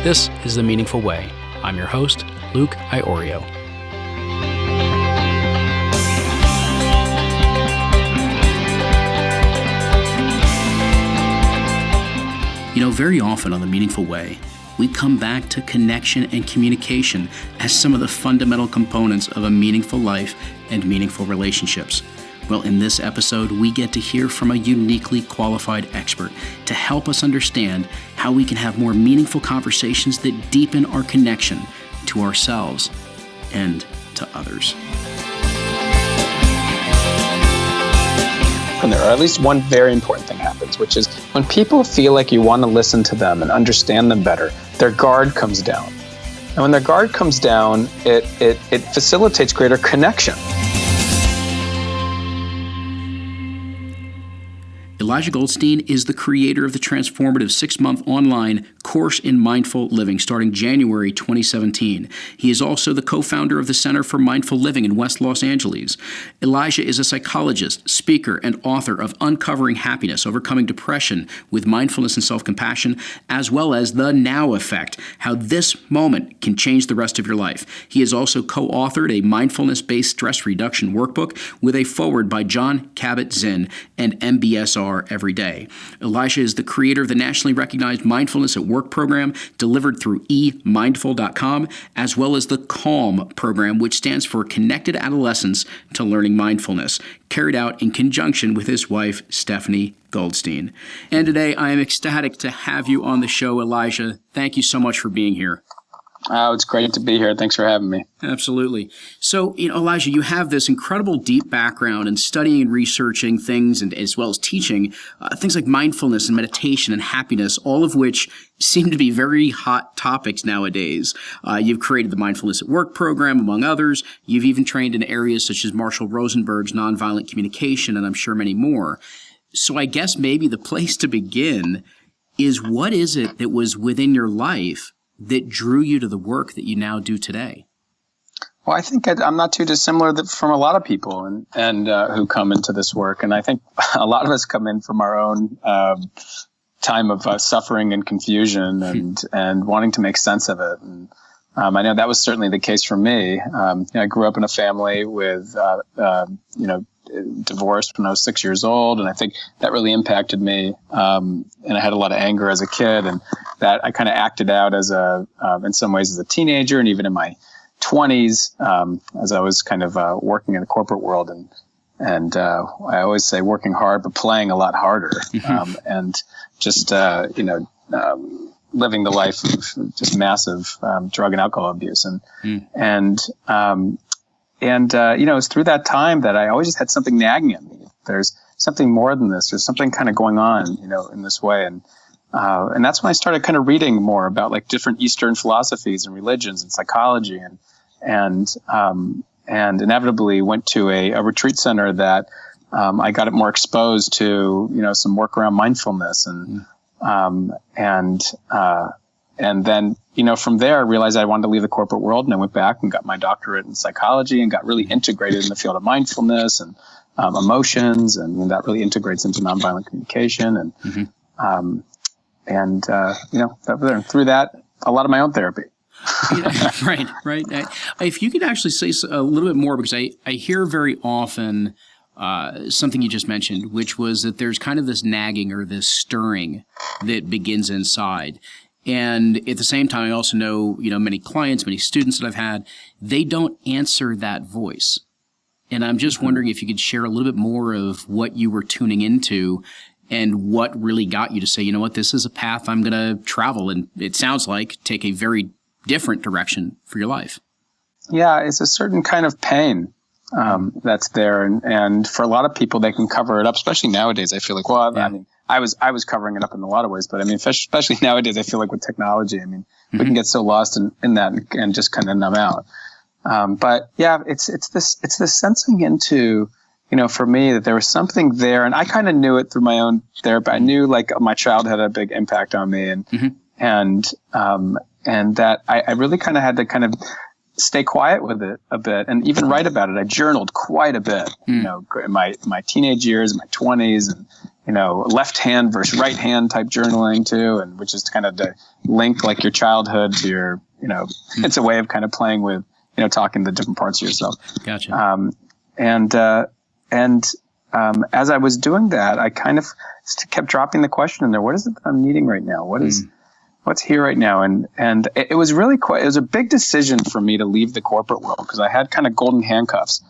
This is The Meaningful Way. I'm your host, Luke Iorio. Very often on The Meaningful Way, we come back to connection and communication as some of the fundamental components of a meaningful life and meaningful relationships. Well, in this episode, we get to hear from a uniquely qualified expert to help us understand how we can have more meaningful conversations that deepen our connection to ourselves and to others. Or at least one very important thing happens, which is when people feel like you want to listen to them and understand them better, their guard comes down. And when their guard comes down, it facilitates greater connection. Elisha Goldstein is the creator of the transformative 6-month online course in mindful living starting January 2017. He is also the co-founder of the Center for Mindful Living in West Los Angeles. Elisha is a psychologist, speaker, and author of Uncovering Happiness, Overcoming Depression with Mindfulness and Self-Compassion, as well as The Now Effect, How This Moment Can Change the Rest of Your Life. He has also co-authored a mindfulness-based stress reduction workbook with a foreword by John Kabat-Zinn and MBSR every day. Elisha is the creator of the nationally recognized Mindfulness at Work program delivered through emindful.com, as well as the CALM program, which stands for Connected Adolescents to Learning Mindfulness, carried out in conjunction with his wife, Stephanie Goldstein. And today I am ecstatic to have you on the show, Elisha. Thank you so much for being here. Oh, it's great to be here. Thanks for having me. Absolutely. So, Elisha, you have this incredible deep background in studying and researching things, and as well as teaching things like mindfulness and meditation and happiness, all of which seem to be very hot topics nowadays. You've created the Mindfulness at Work program, among others. You've even trained in areas such as Marshall Rosenberg's nonviolent communication, and I'm sure many more. So I guess maybe the place to begin is, what is it that was within your life that drew you to the work that you now do today? Well, I think I'm not too dissimilar from a lot of people and who come into this work. And I think a lot of us come in from our own time of suffering and confusion and wanting to make sense of it. And I know that was certainly the case for me. I grew up in a family with, divorced when I was 6 years old, and I think that really impacted me. And I had a lot of anger as a kid, and that I kind of acted out as in some ways as a teenager, and even in my 20s, as I was kind of working in the corporate world, and I always say working hard but playing a lot harder, and just living the life of just massive drug and alcohol abuse, it was through that time that I always just had something nagging at me. There's something more than this. There's something kind of going on, in this way. And that's when I started kind of reading more about like different Eastern philosophies and religions and psychology, and inevitably went to a retreat center that I got more exposed to, some work around mindfulness and then, from there, I realized I wanted to leave the corporate world, and I went back and got my doctorate in psychology and got really integrated in the field of mindfulness and emotions, and that really integrates into nonviolent communication. Through that, a lot of my own therapy. Right. If you could actually say a little bit more, because I hear very often something you just mentioned, which was that there's kind of this nagging or this stirring that begins inside. And at the same time, I also know, many clients, many students that I've had, they don't answer that voice. And I'm just wondering if you could share a little bit more of what you were tuning into and what really got you to say, this is a path I'm going to travel, and it sounds like take a very different direction for your life. Yeah, it's a certain kind of pain that's there. And for a lot of people, they can cover it up, especially nowadays. I feel like, I was covering it up in a lot of ways, but especially nowadays, I feel like with technology, we can get so lost in that and just kind of numb out. But yeah, it's this sensing into, for me, that there was something there, and I kind of knew it through my own therapy. I knew like my child had a big impact on me, and that I really kind of had to kind of stay quiet with it a bit and even write about it. I journaled quite a bit, in my teenage years, my 20s, left hand versus right hand type journaling too, and which is kind of to link like your childhood to your, it's a way of kind of playing with, talking to different parts of yourself. Gotcha. As I was doing that, I kind of kept dropping the question in there. What is it that I'm needing right now? What's here right now? And it was really it was a big decision for me to leave the corporate world because I had kind of golden handcuffs,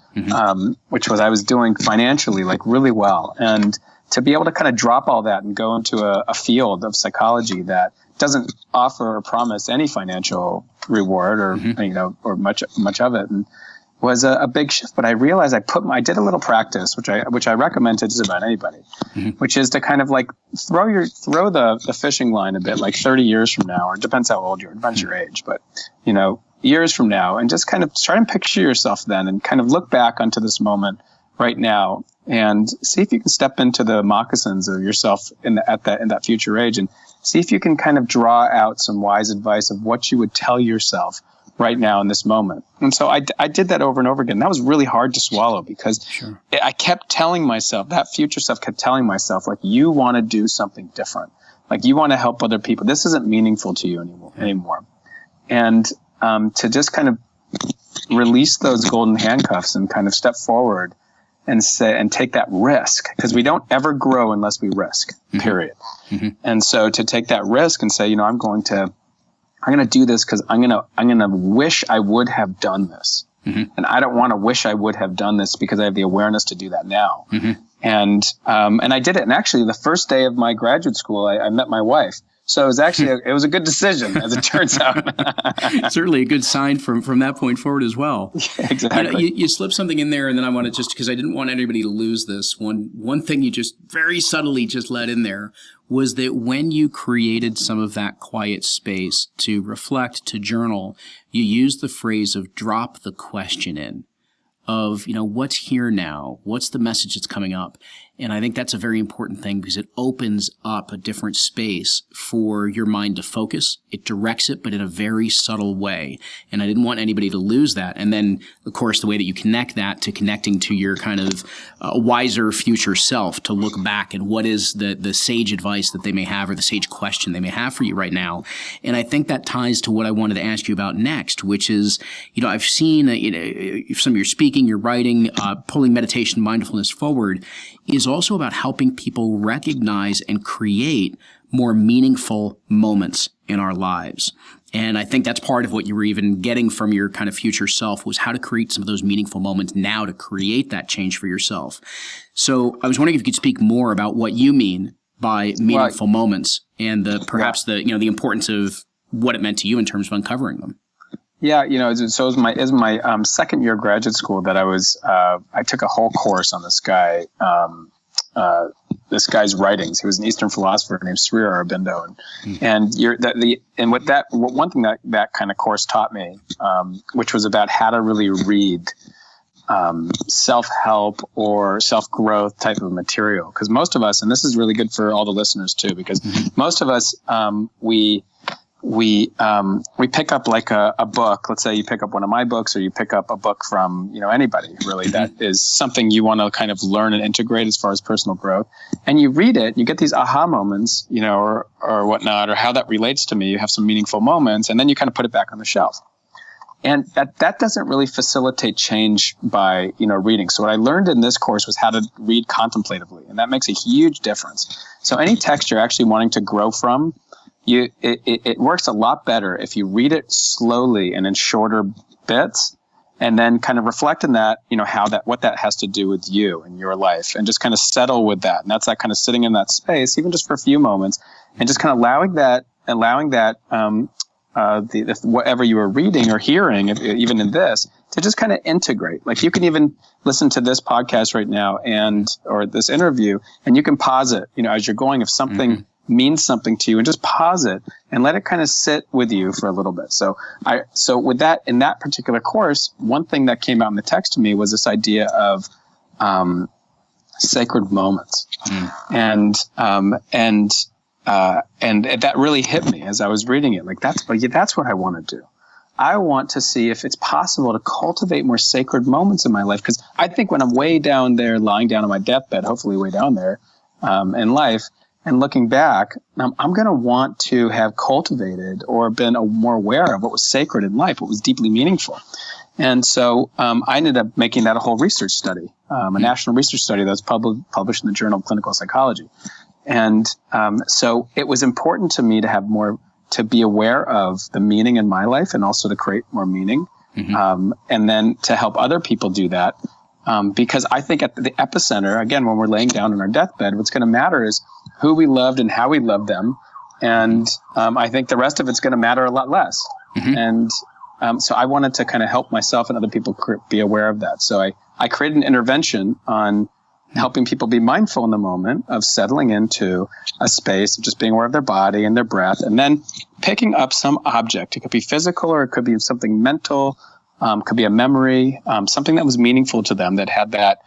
which was I was doing financially like really well. And to be able to kind of drop all that and go into a field of psychology that doesn't offer or promise any financial reward or, or much of it. And was a big shift, but I realized I did a little practice, which I recommend to just about anybody, which is to kind of like throw the fishing line a bit, like 30 years from now, or it depends how old you are, depends your age, but years from now, and just kind of try and picture yourself then, and kind of look back onto this moment right now, and see if you can step into the moccasins of yourself in that future age, and see if you can kind of draw out some wise advice of what you would tell yourself right now in this moment. And so I did that over and over again. That was really hard to swallow because I kept telling myself, that future self kept telling myself, like, you want to do something different. Like, you want to help other people. This isn't meaningful to you anymore. And to just kind of release those golden handcuffs and kind of step forward and take that risk, because we don't ever grow unless we risk, period. And so to take that risk and say, I'm going to do this because I'm going to wish I would have done this. And I don't want to wish I would have done this because I have the awareness to do that now. And I did it. And actually the first day of my graduate school, I met my wife. So it was actually, it was a good decision, as it turns out. Certainly a good sign from that point forward as well. Yeah, exactly. You slipped something in there, and then I want to just, because I didn't want anybody to lose this, one thing you just very subtly just let in there was that when you created some of that quiet space to reflect, to journal, you used the phrase of drop the question in, of, what's here now? What's the message that's coming up? And I think that's a very important thing because it opens up a different space for your mind to focus. It directs it, but in a very subtle way. And I didn't want anybody to lose that. And then, of course, the way that you connect that to connecting to your kind of wiser future self, to look back and what is the sage advice that they may have, or the sage question they may have for you right now. And I think that ties to what I wanted to ask you about next, which is, I've seen some of your speaking, your writing, pulling meditation, mindfulness forward, is also about helping people recognize and create more meaningful moments in our lives. And I think that's part of what you were even getting from your kind of future self, was how to create some of those meaningful moments now to create that change for yourself. So I was wondering if you could speak more about what you mean by meaningful moments, and the importance of what it meant to you in terms of uncovering them. Yeah, so it was my second year of graduate school that I took a whole course on this guy, this guy's writings. He was an Eastern philosopher named Sri Aurobindo, one thing that kind of course taught me, which was about how to really read self-help or self-growth type of material. Because most of us, and this is really good for all the listeners too, because most of us we pick up like a book. Let's say you pick up one of my books, or you pick up a book from, anybody really that is something you want to kind of learn and integrate as far as personal growth. And you read it, you get these aha moments, or whatnot, or how that relates to me. You have some meaningful moments, and then you kind of put it back on the shelf. And that doesn't really facilitate change by, reading. So what I learned in this course was how to read contemplatively, and that makes a huge difference. So any text you're actually wanting to grow from, it works a lot better if you read it slowly and in shorter bits, and then kind of reflect on that, what that has to do with you and your life, and just kind of settle with that. And that's that kind of sitting in that space, even just for a few moments, and just kind of allowing that whatever you were reading or hearing, even in this, to just kind of integrate. Like, you can even listen to this podcast right now or this interview, and you can pause it, as you're going, if something means something to you, and just pause it and let it kind of sit with you for a little bit. So with that, in that particular course, one thing that came out in the text to me was this idea of sacred moments. And that really hit me as I was reading it. Like, that's what I want to do. I want to see if it's possible to cultivate more sacred moments in my life. Because I think when I'm way down there, lying down on my deathbed, hopefully way down there, in life. And looking back, I'm going to want to have cultivated or been more aware of what was sacred in life, what was deeply meaningful. And so I ended up making that a whole research study, a national research study that was published in the Journal of Clinical Psychology. And so it was important to me to have to be aware of the meaning in my life and also to create more meaning. And then to help other people do that. Because I think at the epicenter, again, when we're laying down on our deathbed, what's going to matter is who we loved and how we loved them. And I think the rest of it's going to matter a lot less. And so I wanted to kind of help myself and other people be aware of that. So I created an intervention on helping people be mindful in the moment of settling into a space of just being aware of their body and their breath, and then picking up some object. It could be physical or it could be something mental, could be a memory, something that was meaningful to them that had that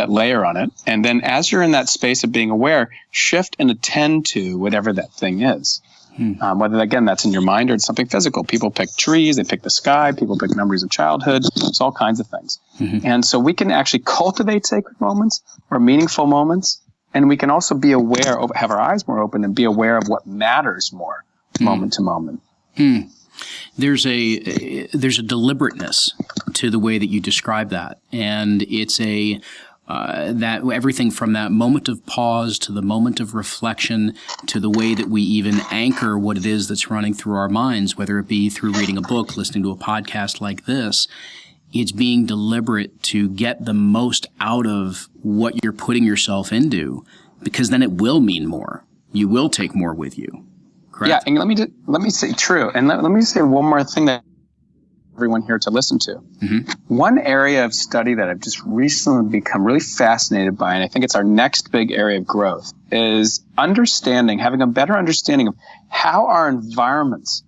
layer on it. And then as you're in that space of being aware, shift and attend to whatever that thing is. Whether, again, that's in your mind or it's something physical. People pick trees, they pick the sky, people pick memories of childhood. It's all kinds of things. And so we can actually cultivate sacred moments or meaningful moments. And we can also be aware, have our eyes more open and be aware of what matters more moment to moment. There's a deliberateness to the way that you describe that. And it's that everything from that moment of pause to the moment of reflection to the way that we even anchor what it is that's running through our minds, whether it be through reading a book, listening to a podcast like this, it's being deliberate to get the most out of what you're putting yourself into, because then it will mean more. You will take more with you. Correct? Yeah, and let me say true. And let me say one more thing that everyone here to listen to. One area of study that I've just recently become really fascinated by, and I think it's our next big area of growth, is having a better understanding of how our environments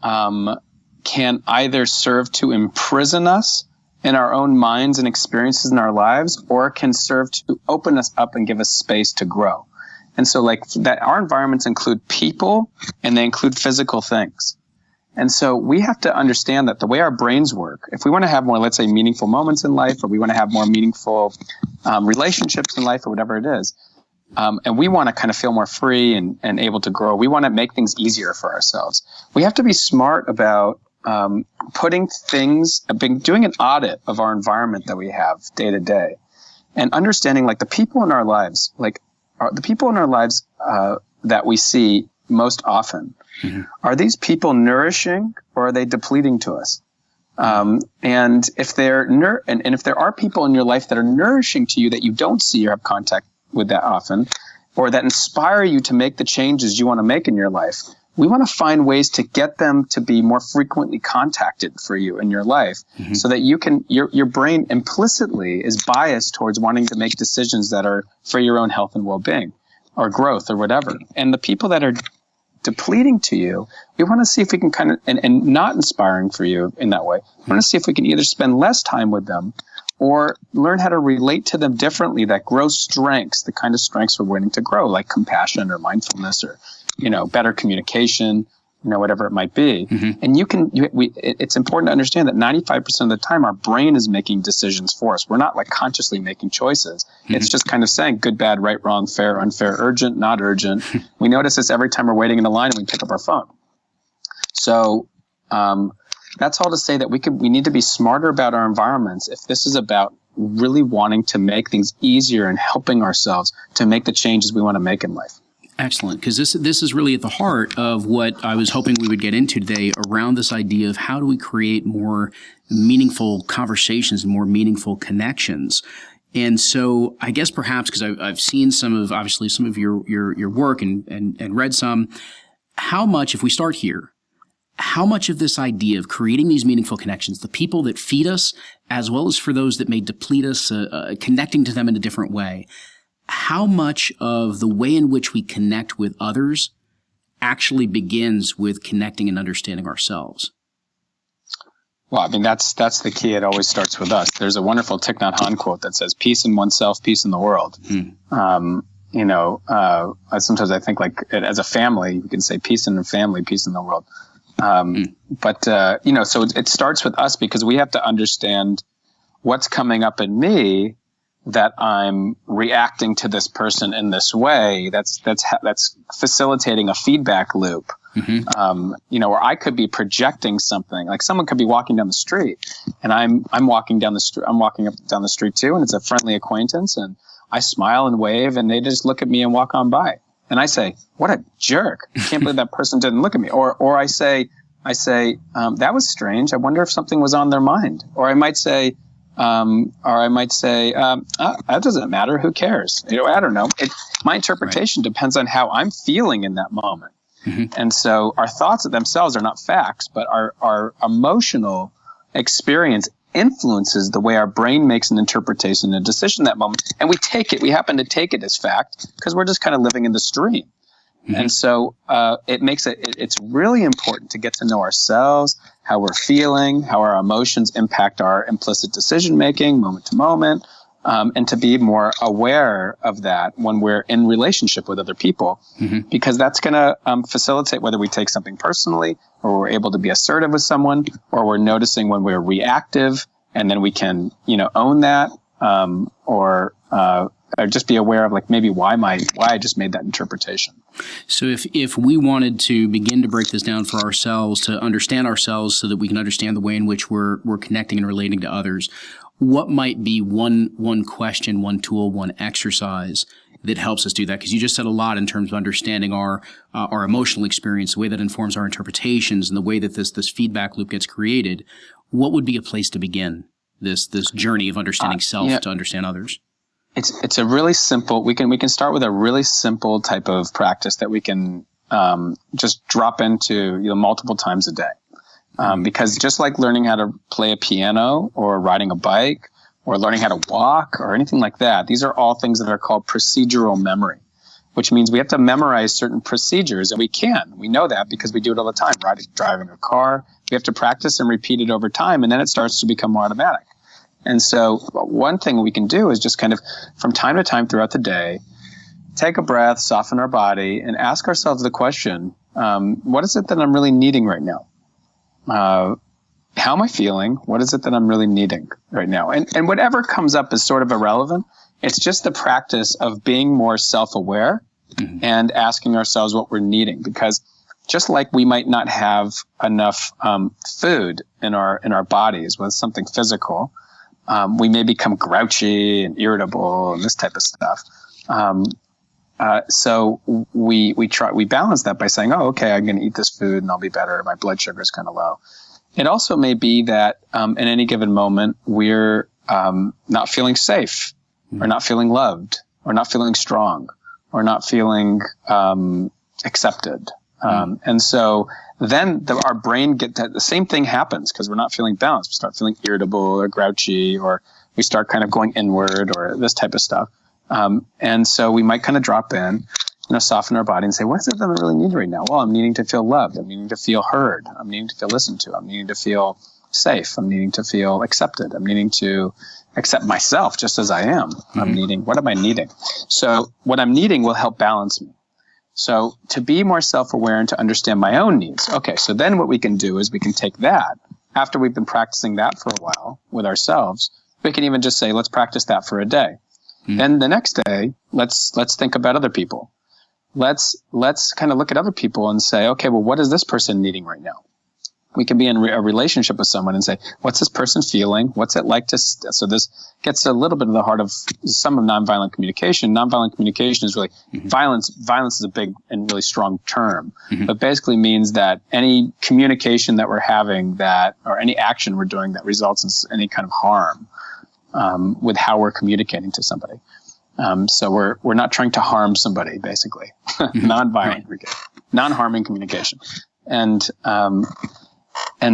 can either serve to imprison us in our own minds and experiences in our lives, or can serve to open us up and give us space to grow. And so that our environments include people and they include physical things. And so we have to understand that the way our brains work, if we want to have more, let's say, meaningful moments in life, or we want to have more meaningful relationships in life, or whatever it is, and we want to kind of feel more free and able to grow, we want to make things easier for ourselves. We have to be smart about doing an audit of our environment that we have day to day, and understanding the people in our lives, that we see most often. Are these people nourishing or are they depleting to us? And if there are people in your life that are nourishing to you that you don't see or have contact with that often, or that inspire you to make the changes you want to make in your life, we want to find ways to get them to be more frequently contacted for you in your life, so that your brain implicitly is biased towards wanting to make decisions that are for your own health and well-being or growth or whatever. And the people that are depleting to you, we want to see if we can and not inspiring for you in that way. We want to see if we can either spend less time with them or learn how to relate to them differently that grow strengths, the kind of strengths we're wanting to grow, like compassion or mindfulness or, better communication, whatever it might be. And it's important to understand that 95% of the time our brain is making decisions for us. We're not consciously making choices. It's just kind of saying good, bad, right, wrong, fair, unfair, urgent, not urgent. We notice this every time we're waiting in a line and we pick up our phone. So that's all to say that we need to be smarter about our environments if this is about really wanting to make things easier and helping ourselves to make the changes we want to make in life. Excellent, because this is really at the heart of what I was hoping we would get into today, around this idea of how do we create more meaningful conversations and more meaningful connections. And so I guess perhaps because I've seen some of your work and read some, how much, if we start here, how much of this idea of creating these meaningful connections, the people that feed us, as well as for those that may deplete us, connecting to them in a different way, how much of the way in which we connect with others actually begins with connecting and understanding ourselves? Well, I mean, that's the key. It always starts with us. There's a wonderful Thich Nhat Hanh quote that says, "Peace in oneself, peace in the world." Sometimes I think as a family, we can say peace in the family, peace in the world. So it starts with us, because we have to understand what's coming up in me that I'm reacting to this person in this way, that's facilitating a feedback loop. Or I could be projecting something. Like someone could be walking down the street, and I'm walking down the street. I'm walking up down the street too, and it's a friendly acquaintance, and I smile and wave, and they just look at me and walk on by. And I say, "What a jerk! I can't believe that person didn't look at me." Or I say, "That was strange. I wonder if something was on their mind." Or I might say, "That doesn't matter. Who cares?" I don't know. My interpretation depends on how I'm feeling in that moment. And so our thoughts themselves are not facts, but our emotional experience influences the way our brain makes an interpretation and a decision in that moment. And we happen to take it as fact because we're just kind of living in the stream. And so it's really important to get to know ourselves, how we're feeling, how our emotions impact our implicit decision making moment to moment, and to be more aware of that when we're in relationship with other people, because that's going to facilitate whether we take something personally, or we're able to be assertive with someone, or we're noticing when we're reactive, and then we can, own that, or just be aware of like maybe why I just made that interpretation. So if we wanted to begin to break this down for ourselves, to understand ourselves so that we can understand the way in which we're connecting and relating to others, what might be one question, one tool, one exercise that helps us do that? Because you just said a lot in terms of understanding our emotional experience, the way that informs our interpretations, and the way that this feedback loop gets created. What would be a place to begin this journey of understanding self to understand others? It's a really simple. We can start with a really simple type of practice that we can just drop into multiple times a day. Because just like learning how to play a piano or riding a bike or learning how to walk or anything like that, these are all things that are called procedural memory, which means we have to memorize certain procedures, and we know that because we do it all the time. Driving a car, we have to practice and repeat it over time, and then it starts to become more automatic. And so one thing we can do is just kind of from time to time throughout the day, take a breath, soften our body, and ask ourselves the question, what is it that I'm really needing right now? How am I feeling? What is it that I'm really needing right now? And whatever comes up is sort of irrelevant. It's just the practice of being more self-aware and asking ourselves what we're needing. Because just like we might not have enough food in our bodies with something physical, we may become grouchy and irritable and this type of stuff. So we balance that by saying, oh, okay, I'm going to eat this food and I'll be better. My blood sugar is kind of low. It also may be that in any given moment, we're not feeling safe or not feeling loved or not feeling strong or not feeling accepted. And so then our brain the same thing happens because we're not feeling balanced. We start feeling irritable or grouchy, or we start kind of going inward or this type of stuff. And so we might kind of drop in, soften our body and say, what is it that I really need right now? Well, I'm needing to feel loved. I'm needing to feel heard. I'm needing to feel listened to. I'm needing to feel safe. I'm needing to feel accepted. I'm needing to accept myself just as I am. What am I needing? So what I'm needing will help balance me. So to be more self-aware and to understand my own needs. Okay, so then what we can do is we can take that, after we've been practicing that for a while with ourselves, we can even just say, let's practice that for a day. Then the next day, let's think about other people. Let's kind of look at other people and say, okay, well, what is this person needing right now? We can be in a relationship with someone and say, what's this person feeling? What's it like so this gets a little bit of the heart of some of nonviolent communication. Nonviolent communication is really violence. Violence is a big and really strong term, but basically means that any communication that we're having or any action we're doing that results in any kind of harm, with how we're communicating to somebody. So we're not trying to harm somebody, basically. Non-violent, non-harming communication. And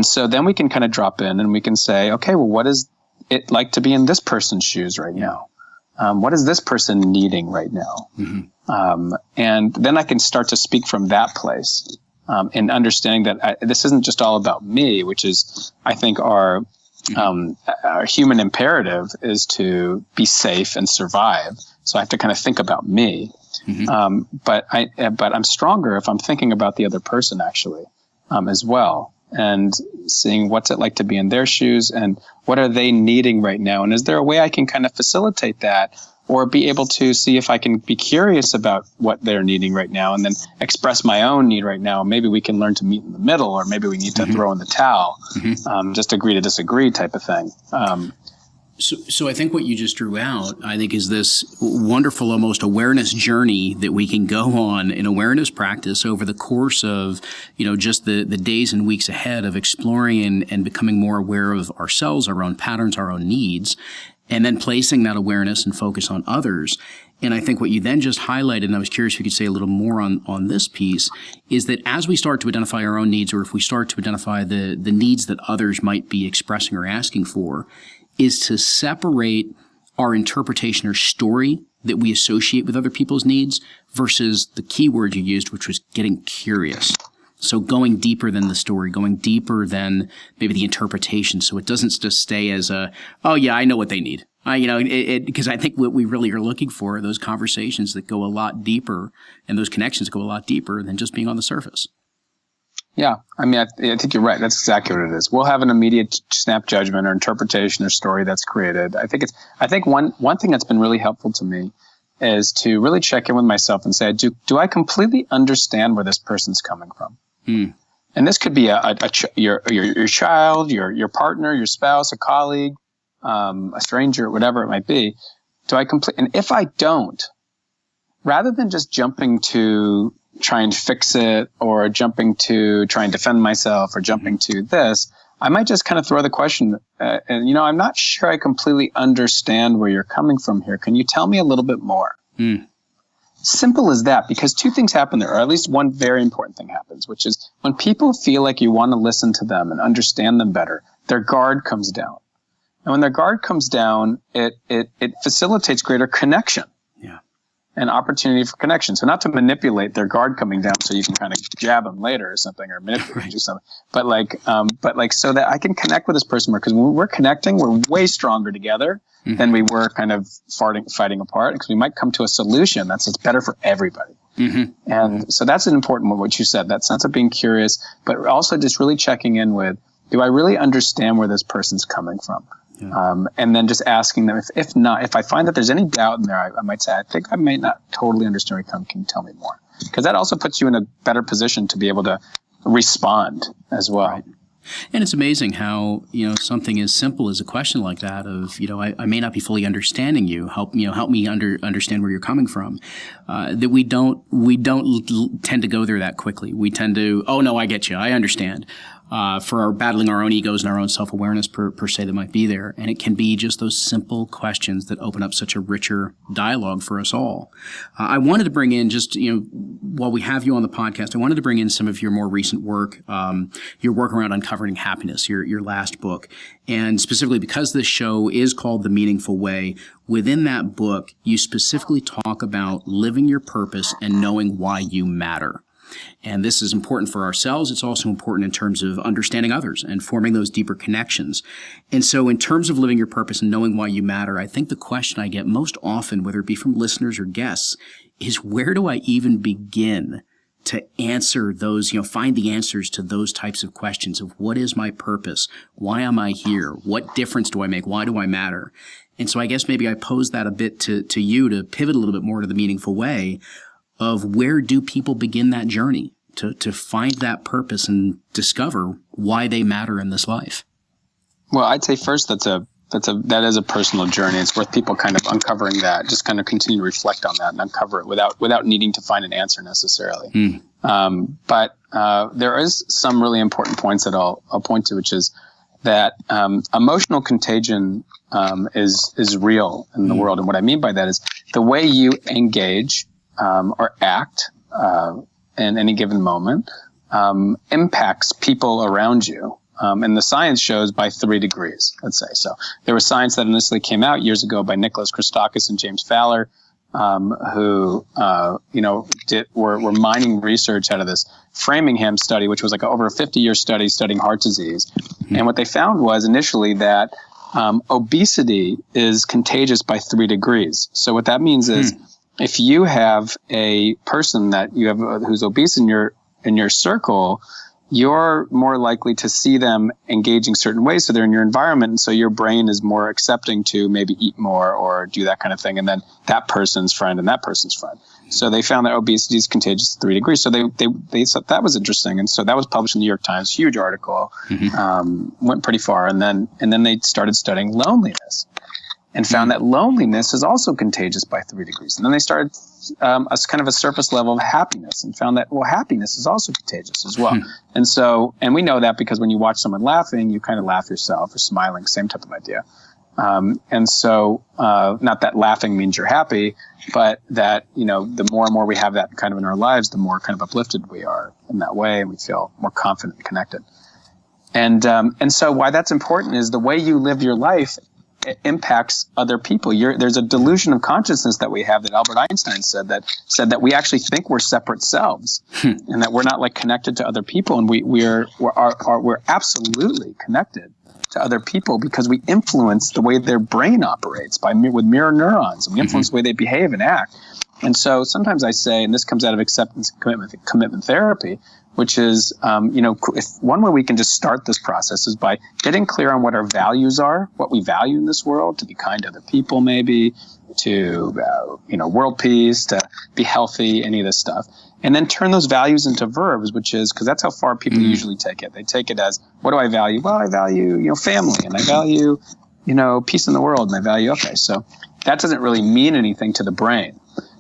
so then we can kind of drop in and we can say, okay, well, what is it like to be in this person's shoes right now? What is this person needing right now? And then I can start to speak from that place, and understanding that this isn't just all about me, which is, I think, our human imperative is to be safe and survive. So I have to kind of think about me. But I'm stronger if I'm thinking about the other person actually, as well. and seeing what's it like to be in their shoes and what are they needing right now. And is there a way I can kind of facilitate that, or be able to see if I can be curious about what they're needing right now and then express my own need right now. Maybe we can learn to meet in the middle, or maybe we need to throw in the towel, just agree to disagree type of thing. So I think what you just drew out, I think, is this wonderful almost awareness journey that we can go on in awareness practice over the course of, just the days and weeks ahead of exploring and becoming more aware of ourselves, our own patterns, our own needs, and then placing that awareness and focus on others. And I think what you then just highlighted, and I was curious if you could say a little more on this piece, is that as we start to identify our own needs, or if we start to identify the needs that others might be expressing or asking for, is to separate our interpretation or story that we associate with other people's needs versus the key word you used, which was getting curious. So going deeper than the story, going deeper than maybe the interpretation, so it doesn't just stay as oh yeah, I know what they need. Because I think what we really are looking for are those conversations that go a lot deeper, and those connections go a lot deeper than just being on the surface. Yeah, I think you're right. That's exactly what it is. We'll have an immediate snap judgment or interpretation or story that's created. I think one thing that's been really helpful to me is to really check in with myself and say, do I completely understand where this person's coming from? And this could be your child, your partner, your spouse, a colleague, a stranger, whatever it might be. And if I don't, rather than just jumping to try and fix it, or jumping to try and defend myself, or jumping to this, I might just kind of throw the question, I'm not sure I completely understand where you're coming from here. Can you tell me a little bit more? Simple as that, because two things happen there, or at least one very important thing happens, which is when people feel like you want to listen to them and understand them better, their guard comes down. And when their guard comes down, it facilitates greater connection. An opportunity for connection. So not to manipulate their guard coming down so you can kind of jab them later or something, or manipulate or something, but so that I can connect with this person more, because when we're connecting, we're way stronger together than we were kind of fighting apart, because we might come to a solution that's better for everybody. And so that's an important one, what you said, that sense of being curious, but also just really checking in with, do I really understand where this person's coming from? And then just asking them, if I find that there's any doubt in there, I might say, I think I may not totally understand where you come. Can you tell me more? Because that also puts you in a better position to be able to respond as well. Right. And it's amazing how, something as simple as a question like that of, I may not be fully understanding you. Help me understand where you're coming from. That we don't tend to go there that quickly. We tend to, oh no, I get you. I understand. For battling our own egos and our own self-awareness per se that might be there. And it can be just those simple questions that open up such a richer dialogue for us all. I wanted to bring in just, while we have you on the podcast, I wanted to bring in some of your more recent work, your work around uncovering happiness, your last book. And specifically because this show is called The Meaningful Way, within that book, you specifically talk about living your purpose and knowing why you matter. And this is important for ourselves. It's also important in terms of understanding others and forming those deeper connections. And so in terms of living your purpose and knowing why you matter, I think the question I get most often, whether it be from listeners or guests, is where do I even begin to answer those, find the answers to those types of questions of what is my purpose? Why am I here? What difference do I make? Why do I matter? And so I guess maybe I pose that a bit to you to pivot a little bit more to the meaningful way of where do people begin that journey to find that purpose and discover why they matter in this life? Well, I'd say first that is a personal journey. It's worth people kind of uncovering that, just kind of continue to reflect on that and uncover it without needing to find an answer necessarily. But there is some really important points that I'll point to, which is that emotional contagion is real in the world. And what I mean by that is the way you engage or act in any given moment impacts people around you. And the science shows by 3 degrees, let's say. So there was science that initially came out years ago by Nicholas Christakis and James Fowler, who were mining research out of this Framingham study, which was like over a 50-year study studying heart disease. And what they found was initially that obesity is contagious by 3 degrees. So what that means is if you have a person that you have who's obese in your circle, you're more likely to see them engaging certain ways. So they're in your environment. And so your brain is more accepting to maybe eat more or do that kind of thing. And then that person's friend and that person's friend. So they found that obesity is contagious to 3 degrees. So they thought that was interesting. And so that was published in the New York Times, huge article, went pretty far. And then they started studying loneliness and found that loneliness is also contagious by 3 degrees. And then they started as kind of a surface level of happiness and found that, well, happiness is also contagious as well. And we know that because when you watch someone laughing, you kind of laugh yourself, or smiling, same type of idea. Not that laughing means you're happy, but that, the more and more we have that kind of in our lives, the more kind of uplifted we are in that way, and we feel more confident and connected. And so why that's important is the way you live your life, it impacts other people. There's a delusion of consciousness that we have that Albert Einstein said that we actually think we're separate selves and that we're not like connected to other people. And we're absolutely connected to other people because we influence the way their brain operates with mirror neurons, and we influence the way they behave and act. And so sometimes I say, and this comes out of acceptance and commitment therapy, which is, if one way we can just start this process is by getting clear on what our values are, what we value in this world, to be kind to other people, maybe, to, world peace, to be healthy, any of this stuff. And then turn those values into verbs, because that's how far people usually take it. They take it as, what do I value? Well, I value, family, and I value, peace in the world, and I value, okay. So that doesn't really mean anything to the brain.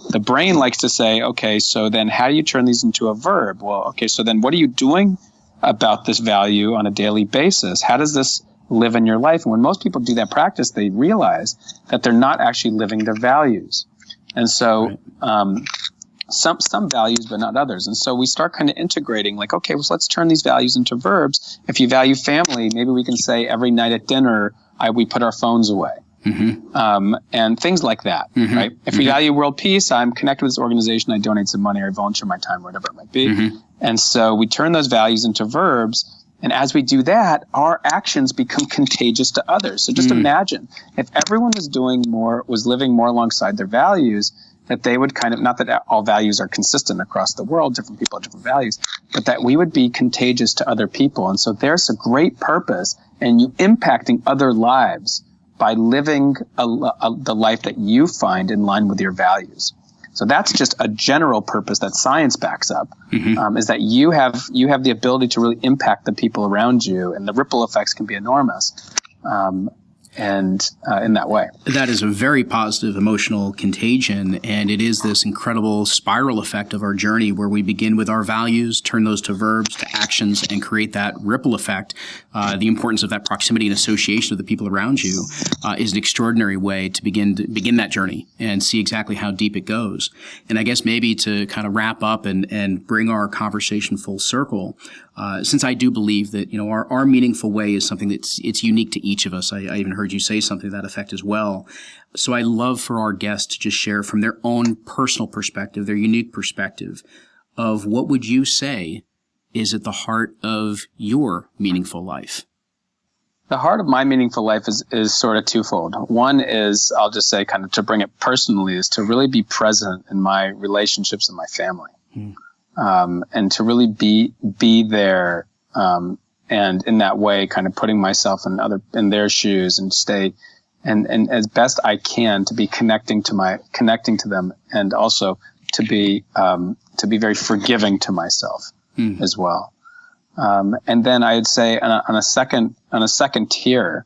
The brain likes to say, okay, so then how do you turn these into a verb? Well, okay, so then what are you doing about this value on a daily basis? How does this live in your life? And when most people do that practice, they realize that they're not actually living their values. And so some values, but not others. And so we start kind of integrating, like, okay, well, let's turn these values into verbs. If you value family, maybe we can say every night at dinner, we put our phones away. And things like that, right? If we value world peace, I'm connected with this organization, I donate some money, or I volunteer my time, whatever it might be. And so we turn those values into verbs. And as we do that, our actions become contagious to others. So just imagine if everyone was living more alongside their values, that they would kind of, not that all values are consistent across the world, different people have different values, but that we would be contagious to other people. And so there's a great purpose in you impacting other lives by living the life that you find in line with your values. So that's just a general purpose that science backs up, is that you have the ability to really impact the people around you, and the ripple effects can be enormous. And in that way. That is a very positive emotional contagion, and it is this incredible spiral effect of our journey where we begin with our values, turn those to verbs, to actions, and create that ripple effect. The importance of that proximity and association of the people around you is an extraordinary way to begin that journey and see exactly how deep it goes. And I guess maybe to kind of wrap up and bring our conversation full circle, since I do believe that, our meaningful way is something it's unique to each of us. I even heard you say something to that effect as well. So I love for our guests to just share from their own personal perspective, their unique perspective of what would you say is at the heart of your meaningful life? The heart of my meaningful life is sort of twofold. One is, I'll just say, kind of to bring it personally, is to really be present in my relationships and my family. And to really be there, and in that way, kind of putting myself in their shoes and stay, and as best I can to be connecting to them, and also to be very forgiving to myself as well. And then I'd say on a second tier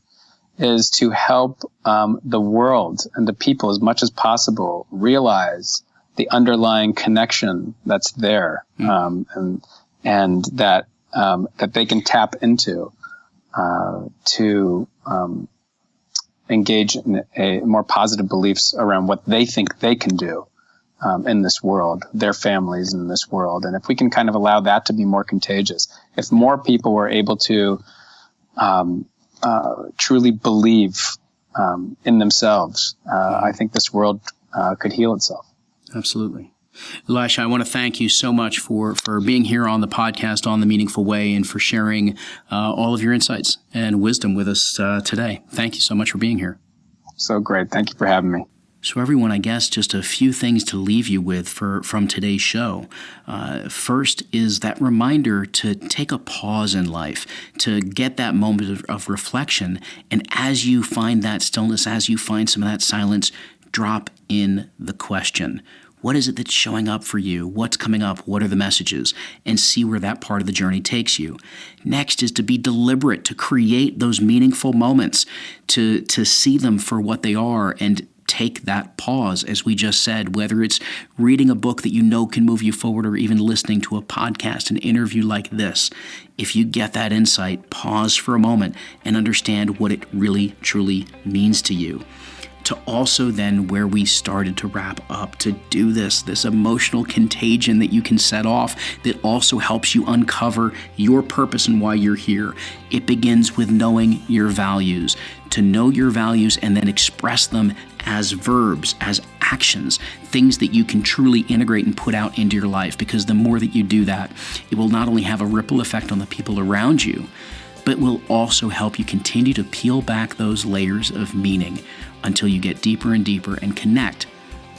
is to help the world and the people as much as possible realize the underlying connection that's there, and that they can tap into to engage in a more positive beliefs around what they think they can do in this world, their families in this world. And if we can kind of allow that to be more contagious, if more people were able to truly believe in themselves, I think this world could heal itself. Absolutely. Elisha, I want to thank you so much for being here on the podcast On the Meaningful Way, and for sharing all of your insights and wisdom with us today. Thank you so much for being here. So great. Thank you for having me. So everyone, I guess just a few things to leave you with from today's show. First is that reminder to take a pause in life, to get that moment of reflection. And as you find that stillness, as you find some of that silence, drop in the question. What is it that's showing up for you? What's coming up? What are the messages? And see where that part of the journey takes you. Next is to be deliberate, to create those meaningful moments, to see them for what they are, and take that pause, as we just said, whether it's reading a book that you know can move you forward or even listening to a podcast, an interview like this. If you get that insight, pause for a moment and understand what it really, truly means to you. To also then, where we started to wrap up, to do this emotional contagion that you can set off that also helps you uncover your purpose and why you're here. It begins with knowing your values. To know your values and then express them as verbs, as actions, things that you can truly integrate and put out into your life. Because the more that you do that, it will not only have a ripple effect on the people around you, but will also help you continue to peel back those layers of meaning until you get deeper and deeper and connect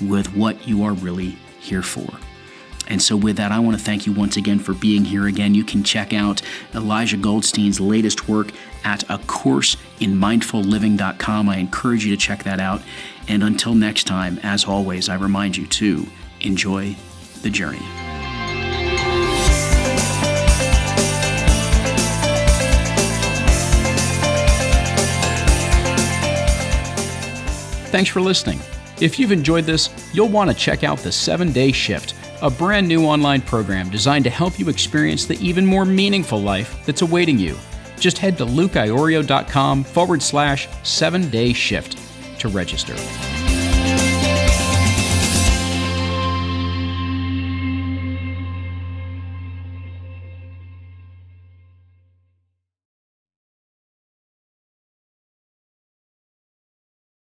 with what you are really here for. And so with that, I want to thank you once again for being here. Again, you can check out Elisha Goldstein's latest work at acourseinmindfulliving.com. I encourage you to check that out. And until next time, as always, I remind you to enjoy the journey. Thanks for listening. If you've enjoyed this, you'll want to check out the 7-Day Shift, a brand new online program designed to help you experience the even more meaningful life that's awaiting you. Just head to lukeiorio.com/7-day shift to register.